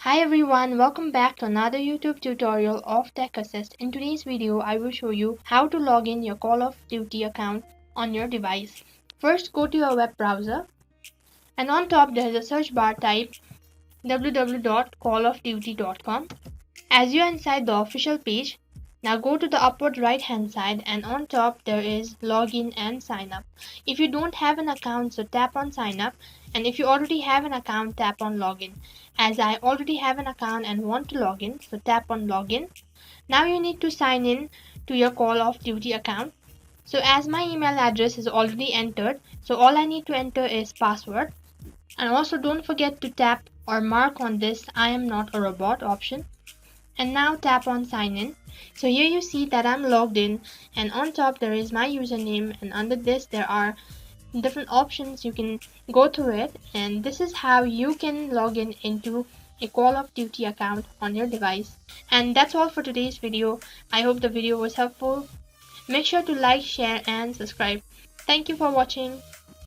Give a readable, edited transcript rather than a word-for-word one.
Hi everyone, welcome back to another YouTube tutorial of Tech Assist. In today's video, I will show you how to log in your Call of Duty account on your device. First, go to your web browser and on top there is a search bar, type www.callofduty.com. As you are inside the official page, now go to the upward right hand side and on top there is login and sign up. If you don't have an account, so tap on sign up, and if you already have an account, tap on login. As I already have an account and want to log in, so tap on login. Now you need to sign in to your Call of Duty account. So as my email address is already entered, so all I need to enter is password. And also don't forget to tap or mark on this I am not a robot option, and now tap on sign in. So here you see that I'm logged in, and on top there is my username, and under this there are different options. You can go through it, and this is how you can log in into a Call of Duty account on your device. And that's all for today's video. I hope the video was helpful. Make sure to like, share and subscribe. Thank you for watching.